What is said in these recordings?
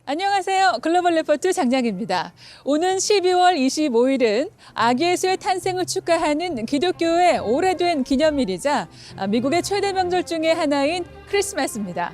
안녕하세요. 글로벌 리포트 장량입니다. 오는 12월 25일은 아기 예수의 탄생을 축하하는 기독교의 오래된 기념일이자 미국의 최대 명절 중에 하나인 크리스마스입니다.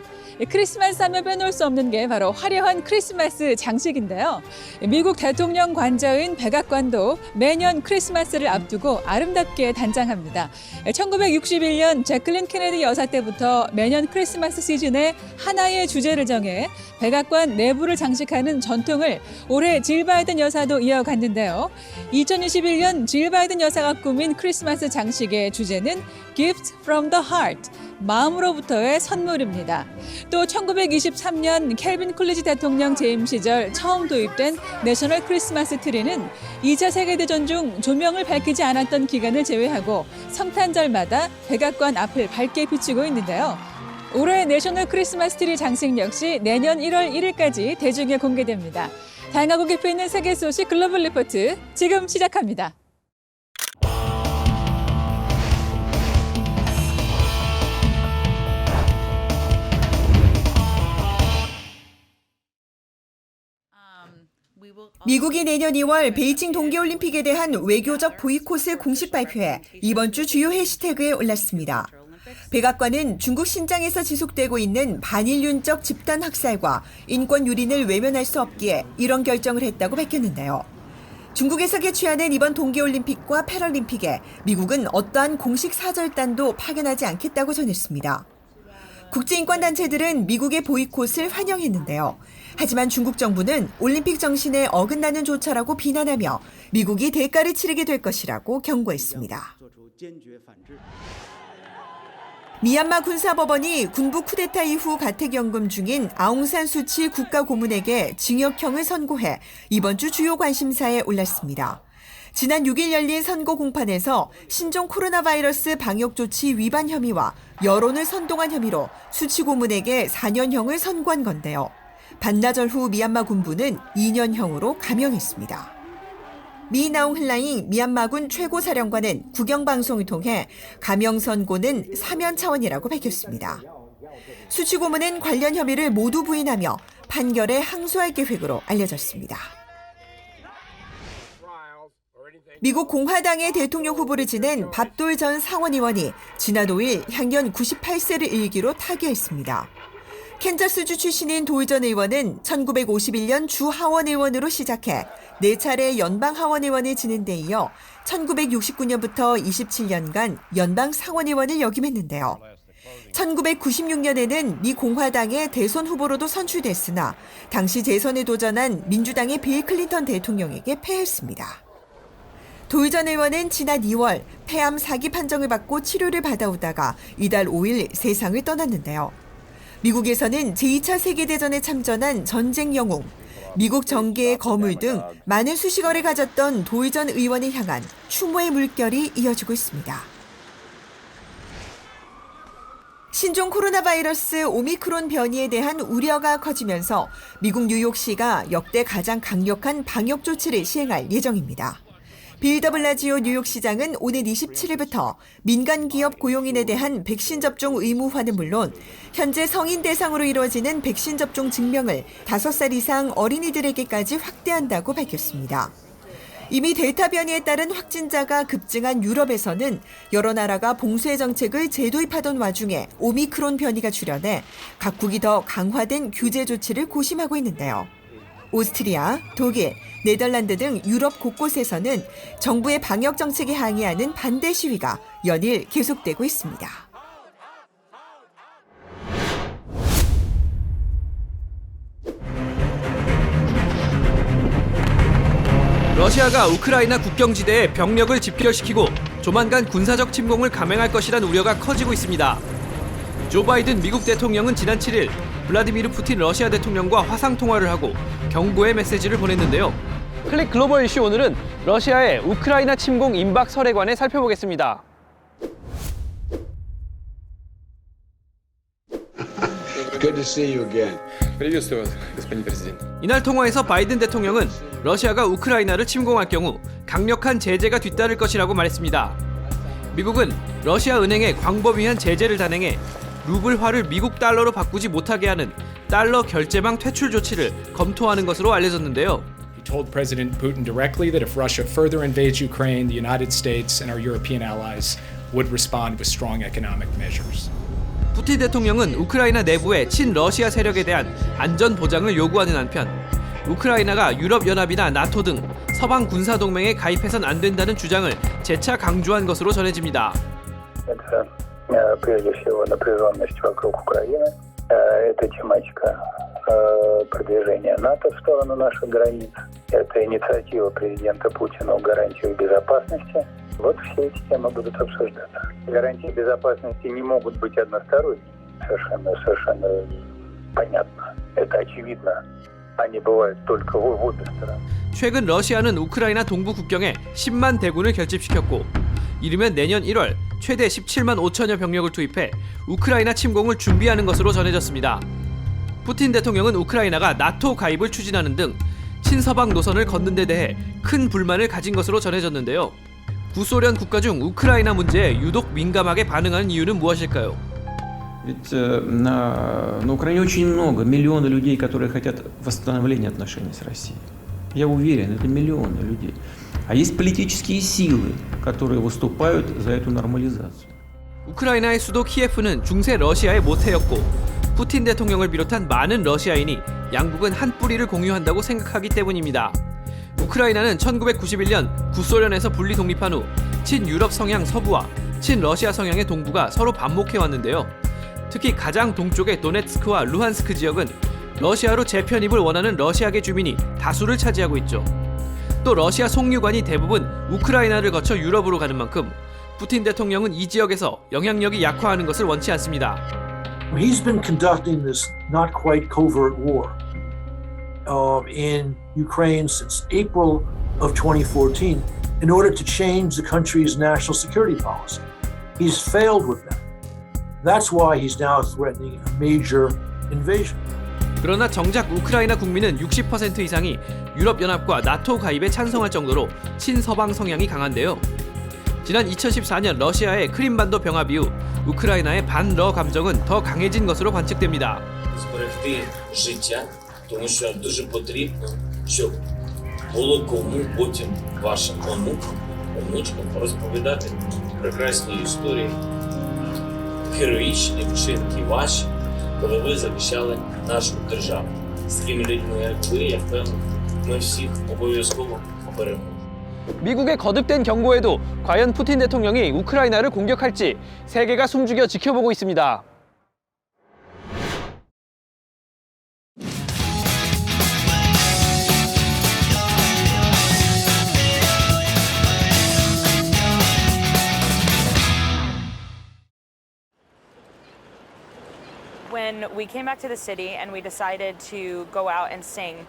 크리스마스 하면 빼놓을 수 없는 게 바로 화려한 크리스마스 장식인데요. 미국 대통령 관저인 백악관도 매년 크리스마스를 앞두고 아름답게 단장합니다. 1961년 제클린 케네디 여사 때부터 매년 크리스마스 시즌에 하나의 주제를 정해 백악관 내부를 장식하는 전통을 올해 질 바이든 여사도 이어갔는데요. 2021년 질 바이든 여사가 꾸민 크리스마스 장식의 주제는 Gift from the Heart, 마음으로부터의 선물입니다. 또 1923년 켈빈 쿨리지 대통령 재임 시절 처음 도입된 내셔널 크리스마스 트리는 2차 세계대전 중 조명을 밝히지 않았던 기간을 제외하고 성탄절마다 백악관 앞을 밝게 비추고 있는데요. 올해 내셔널 크리스마스 트리 장식 역시 내년 1월 1일까지 대중에 공개됩니다. 다양하고 깊이 있는 세계 소식 글로벌 리포트 지금 시작합니다. 미국이 내년 2월 베이징 동계올림픽에 대한 외교적 보이콧을 공식 발표해 이번 주 주요 해시태그에 올랐습니다. 백악관은 중국 신장에서 지속되고 있는 반인륜적 집단 학살과 인권 유린을 외면할 수 없기에 이런 결정을 했다고 밝혔는데요. 중국에서 개최하는 이번 동계올림픽과 패럴림픽에 미국은 어떠한 공식 사절단도 파견하지 않겠다고 전했습니다. 국제인권단체들은 미국의 보이콧을 환영했는데요. 하지만 중국 정부는 올림픽 정신에 어긋나는 조처라고 비난하며 미국이 대가를 치르게 될 것이라고 경고했습니다. 미얀마 군사법원이 군부 쿠데타 이후 가택연금 중인 아웅산 수치 국가고문에게 징역형을 선고해 이번 주 주요 관심사에 올랐습니다. 지난 6일 열린 선고 공판에서 신종 코로나 바이러스 방역 조치 위반 혐의와 여론을 선동한 혐의로 수치 고문에게 4년형을 선고한 건데요. 반나절 후 미얀마 군부는 2년형으로 감형했습니다. 미 나웅 흘라잉 미얀마군 최고사령관은 국영방송을 통해 감형 선고는 사면 차원이라고 밝혔습니다. 수치 고문은 관련 혐의를 모두 부인하며 판결에 항소할 계획으로 알려졌습니다. 미국 공화당의 대통령 후보를 지낸 밥돌 전 상원의원이 지난 5일 향년 98세를 일기로 타계했습니다. 캔자스주 출신인 돌 전 의원은 1951년 주 하원의원으로 시작해 4차례 연방 하원의원을 지낸 데 이어 1969년부터 27년간 연방 상원의원을 역임했는데요. 1996년에는 미 공화당의 대선 후보로도 선출됐으나 당시 재선에 도전한 민주당의 빌 클린턴 대통령에게 패했습니다. 돌 전 의원은 지난 2월 폐암 4기 판정을 받고 치료를 받아오다가 이달 5일 세상을 떠났는데요. 미국에서는 제2차 세계대전에 참전한 전쟁 영웅, 미국 정계의 거물 등 많은 수식어를 가졌던 돌 전 의원을 향한 추모의 물결이 이어지고 있습니다. 신종 코로나 바이러스 오미크론 변이에 대한 우려가 커지면서 미국 뉴욕시가 역대 가장 강력한 방역 조치를 시행할 예정입니다. 빌 더블라지오 뉴욕시장은 오늘 27일부터 민간 기업 고용인에 대한 백신 접종 의무화는 물론 현재 성인 대상으로 이루어지는 백신 접종 증명을 5살 이상 어린이들에게까지 확대한다고 밝혔습니다. 이미 델타 변이에 따른 확진자가 급증한 유럽에서는 여러 나라가 봉쇄 정책을 재도입하던 와중에 오미크론 변이가 출현해 각국이 더 강화된 규제 조치를 고심하고 있는데요. 오스트리아, 독일, 네덜란드 등 유럽 곳곳에서는 정부의 방역 정책에 항의하는 반대 시위가 연일 계속되고 있습니다. 러시아가 우크라이나 국경지대에 병력을 집결시키고 조만간 군사적 침공을 감행할 것이란 우려가 커지고 있습니다. 조 바이든 미국 대통령은 지난 7일 블라디미르 푸틴 러시아 대통령과 화상통화를 하고 경고의 메시지를 보냈는데요. 클릭 글로벌 이슈 오늘은 러시아의 우크라이나 침공 임박 설에 관해 살펴보겠습니다. Good to see you again. Приветствую вас, господин президент. 이날 통화에서 바이든 대통령은 러시아가 우크라이나를 침공할 경우 강력한 제재가 뒤따를 것이라고 말했습니다. 미국은 러시아 은행에 광범위한 제재를 단행해 루블화를 미국 달러로 바꾸지 못하게 하는 달러 결제망 퇴출 조치를 검토하는 것으로 알려졌는데요. He told President Putin directly that if Russia further invades Ukraine, the United States and our European allies would respond with strong economic measures. 푸틴 대통령은 우크라이나 내부의 친러시아 세력에 대한 안전 보장을 요구하는 한편 우크라이나가 유럽연합이나 나토 등 서방 군사동맹에 가입해선 안 된다는 주장을 재차 강조한 것으로 전해집니다. Это прежде всего напряженность вокруг Украины, это тематика продвижения НАТО в сторону наших границ, это инициатива президента Путина о гарантиях безопасности. Вот все эти темы будут обсуждаться. Гарантии безопасности не могут быть односторонними, совершенно понятно. Это очевидно. Они бывают только в обе стороны. 최근 러시아는 우크라이나 동부 국경에 10만 대군을 결집시켰고 이르면 내년 1월 최대 17만 5천여 병력을 투입해 우크라이나 침공을 준비하는 것으로 전해졌습니다. 푸틴 대통령은 우크라이나가 나토 가입을 추진하는 등 친서방 노선을 걷는 데 대해 큰 불만을 가진 것으로 전해졌는데요. 구소련 국가 중 우크라이나 문제에 유독 민감하게 반응하는 이유는 무엇일까요? Ведь на Украине очень много, миллионы людей, которые хотят восстановления отношений с Россией. Я уверен, это миллионы людей. А есть политические силы, которые выступают за эту нормализацию. 우크라이나의 수도 키예프는 중세 러시아의 모태였고 푸틴 대통령을 비롯한 많은 러시아인이 양국은 한 뿌리를 공유한다고 생각하기 때문입니다. 우크라이나는 1991년 구소련에서 분리 독립한 후 친유럽 성향 서부와 친러시아 성향의 동부가 서로 반목해왔는데요. 특히 가장 동쪽의 도네츠크와 루한스크 지역은 러시아로 재편입을 원하는 러시아계 주민이 다수를 차지하고 있죠. 또 러시아 송유관이 대부분 우크라이나를 거쳐 유럽으로 가는 만큼 푸틴 대통령은 이 지역에서 영향력이 약화하는 것을 원치 않습니다. He's been conducting this not quite covert war in Ukraine since April of 2014 in order to change the country's national security policy. He's failed with that. That's why he's now threatening a major invasion. 그러나 정작 우크라이나 국민은 60% 이상이 유럽연합과 나토 가입에 찬성할 정도로 친서방 성향이 강한데요. 지난 2014년 러시아의 크림반도 병합 이후 우크라이나의 반러 감정은 더 강해진 것으로 관측됩니다. зберегти життя, тому що дуже потрібно, щоб було кому потім вашим онукам, онучкам розповідати прекрасні історії, героїчні вчинки ваші, коли ви захищали нашу державу. З такими людьми, як ви, я впевнений, ми всіх обов'язково переможемо. 미국의 거듭된 경고에도 과연 푸틴 대통령이 우크라이나를 공격할지 세계가 숨죽여 지켜보고 있습니다. When we came back to the city and we decided to go out and sing,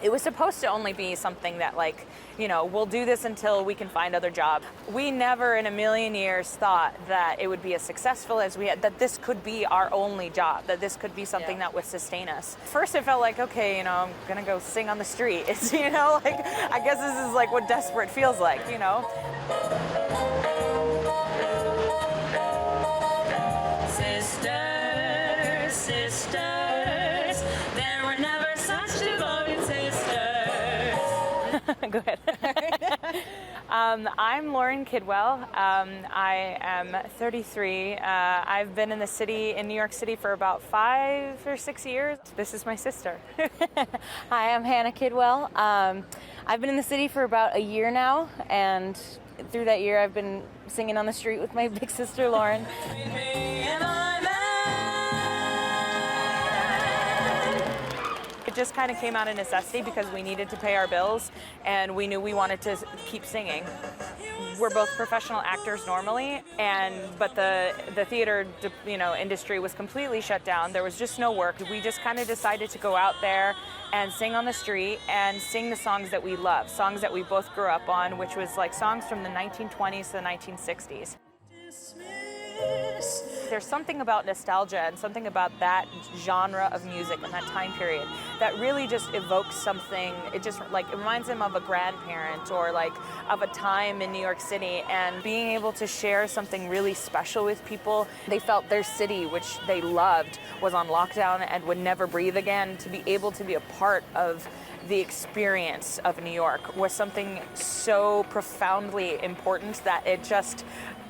it was supposed to only be something that, like, you know, we'll do this until we can find other jobs. We never in a million years thought that it would be as successful as we had, that this could be our only job, that this could be something that would sustain us. First it felt like, okay, you know, I'm gonna go sing on the street. It's, you know, like, I guess this is like what desperate feels like, you know? Sisters, sisters, there were never such devoted sisters. Go ahead. I'm Lauren Kidwell. I am 33. I've been in the city, in New York City, for about 5 or 6 years. This is my sister. Hi, I'm Hannah Kidwell. I've been in the city for about a year now, and through that year I've been singing on the street with my big sister Lauren. It just kind of came out of necessity because we needed to pay our bills and we knew we wanted to keep singing. We're both professional actors normally, but the theater, industry was completely shut down. There was just no work. We just kind of decided to go out there and sing on the street and sing the songs that we love, songs that we both grew up on, which was like songs from the 1920s to the 1960s. There's something about nostalgia and something about that genre of music and that time period that really just evokes something. It just like it reminds them of a grandparent or like of a time in New York City, and being able to share something really special with people. They felt their city, which they loved, was on lockdown and would never breathe again. To be able to be a part of the experience of New York was something so profoundly important that it just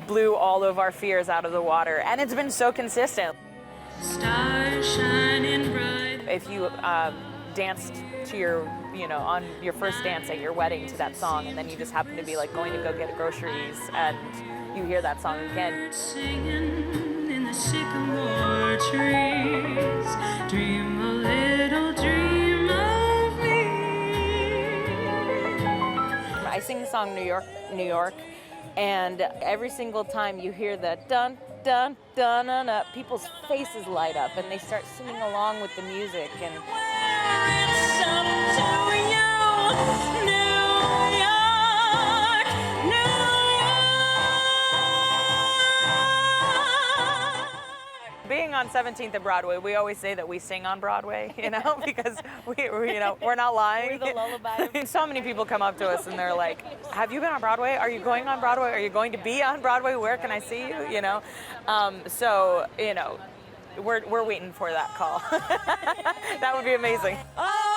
blew all of our fears out of the water. And it's been so consistent. Stars shining bright. If you danced to your, on your first dance at your wedding to that song, and then you just happen to be like going to go get groceries and you hear that song again. Singing in the sycamore trees, dream a little dream of me. I sing the song New York, New York, and every single time you hear the dun, dun, dun, dun, dun, people's faces light up and they start singing along with the music. And it's up to you, New York, New York. Being on 17th and Broadway, we always say that we sing on Broadway, because we're not lying. We're the lullaby. So many people come up to us and they're like, have you been on Broadway? Are you going on Broadway? Are you going to be on Broadway? Where can I see you? We're waiting for that call. That would be amazing. Oh!